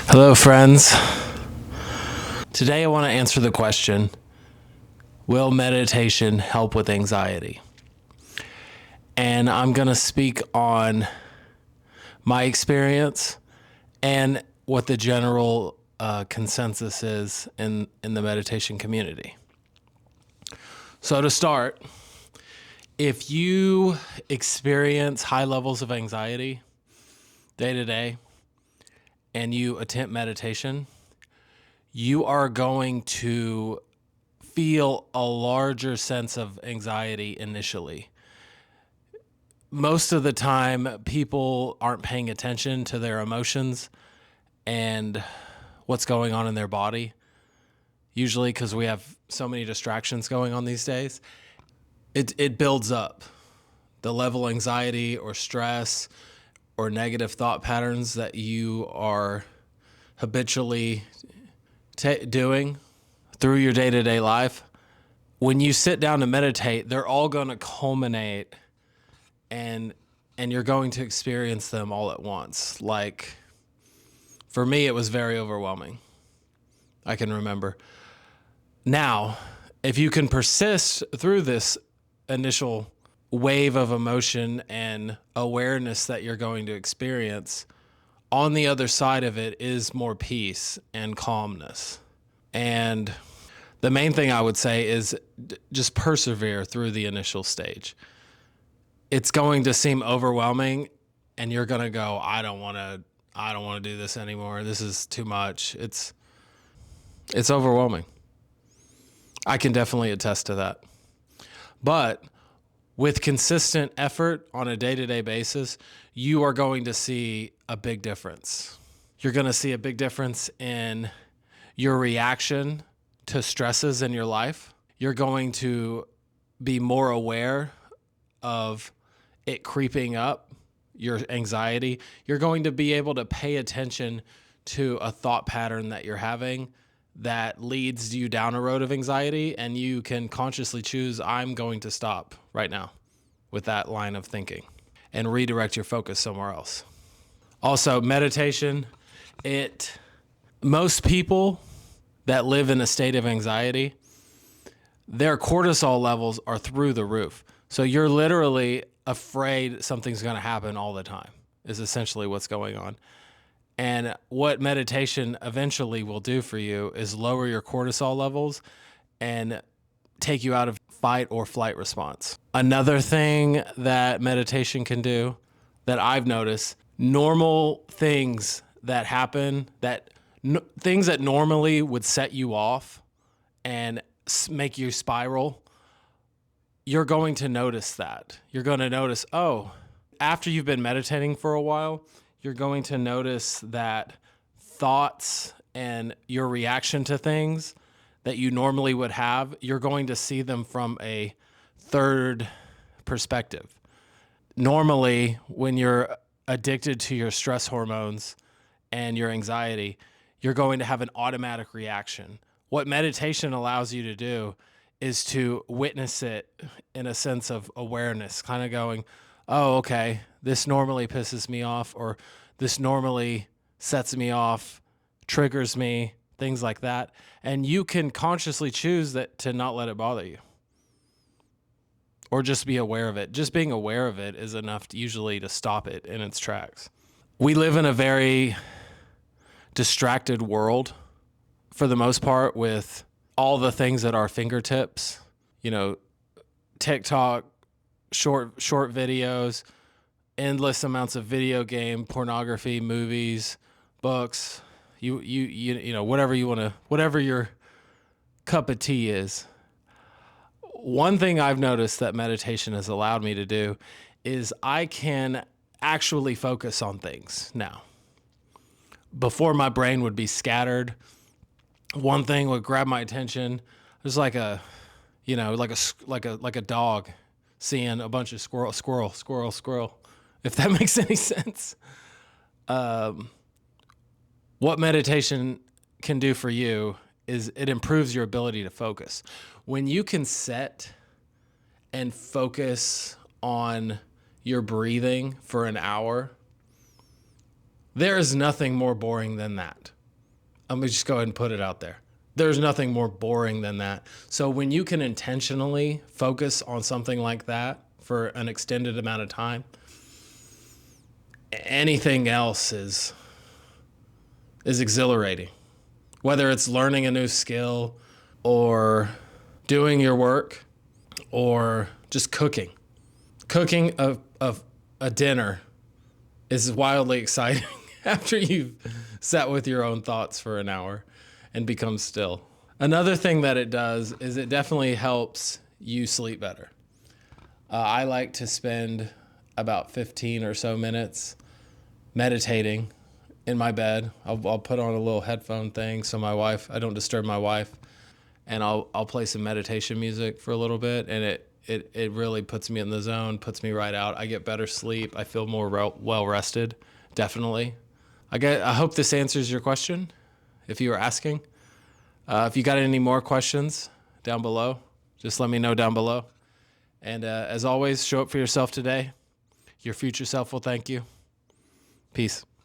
Hello, friends. Today I want to answer the question, will meditation help with anxiety? And I'm going to speak on my experience and what the general consensus is in the meditation community. So to start, if you experience high levels of anxiety day to day and you attempt meditation, you are going to feel a larger sense of anxiety initially. Most of the time, people aren't paying attention to their emotions and what's going on in their body, usually because we have so many distractions going on these days. It builds up. The level of anxiety or stress or negative thought patterns that you are habitually doing through your day-to-day life, when you sit down to meditate, they're all going to culminate and you're going to experience them all at once. Like, for me, it was very overwhelming. I can remember. Now, if you can persist through this initial wave of emotion and awareness that you're going to experience, on the other side of it is more peace and calmness. And the main thing I would say is just persevere through the initial stage. It's going to seem overwhelming and you're going to go, I don't want to do this anymore. This is too much. It's overwhelming. I can definitely attest to that. But with consistent effort on a day-to-day basis, you are going to see a big difference. You're going to see a big difference in your reaction to stresses in your life. You're going to be more aware of it creeping up, your anxiety. You're going to be able to pay attention to a thought pattern that you're having that leads you down a road of anxiety, and you can consciously choose, I'm going to stop right now with that line of thinking and redirect your focus somewhere else. Also, meditation, most people that live in a state of anxiety, their cortisol levels are through the roof. So you're literally afraid something's going to happen all the time, is essentially what's going on. And what meditation eventually will do for you is lower your cortisol levels and take you out of fight or flight response. Another thing that meditation can do that I've noticed, normal things that happen, things that normally would set you off and make you spiral, you're going to notice that. You're going to notice, after you've been meditating for a while, you're going to notice that thoughts and your reaction to things that you normally would have, you're going to see them from a third perspective. Normally, when you're addicted to your stress hormones and your anxiety, you're going to have an automatic reaction. What meditation allows you to do is to witness it in a sense of awareness, kind of going, oh, okay, this normally pisses me off, or this normally sets me off, triggers me, things like that. And you can consciously choose that to not let it bother you or just be aware of it. Just being aware of it is enough usually to stop it in its tracks. We live in a very distracted world for the most part, with all the things at our fingertips, TikTok, short videos, endless amounts of video game, pornography, movies, books, whatever you want to, whatever your cup of tea is. One thing I've noticed that meditation has allowed me to do is I can actually focus on things now. Before, my brain would be scattered. One thing would grab my attention. It was like a dog seeing a bunch of squirrel, if that makes any sense. What meditation can do for you is it improves your ability to focus. When you can set and focus on your breathing for an hour, There is nothing more boring than that. I'm going to just go ahead and put it out there. There's nothing more boring than that. So when you can intentionally focus on something like that for an extended amount of time, anything else is exhilarating. Whether it's learning a new skill or doing your work or just cooking. Cooking a dinner is wildly exciting after you've sat with your own thoughts for an hour and become still. Another thing that it does is it definitely helps you sleep better. I like to spend about 15 or so minutes meditating in my bed. I'll put on a little headphone thing so I don't disturb my wife, and I'll play some meditation music for a little bit, and it really puts me in the zone, puts me right out. I get better sleep. I feel more well rested, definitely. I hope this answers your question, if you were asking. If you got any more questions down below, just let me know down below. And as always, show up for yourself today. Your future self will thank you. Peace.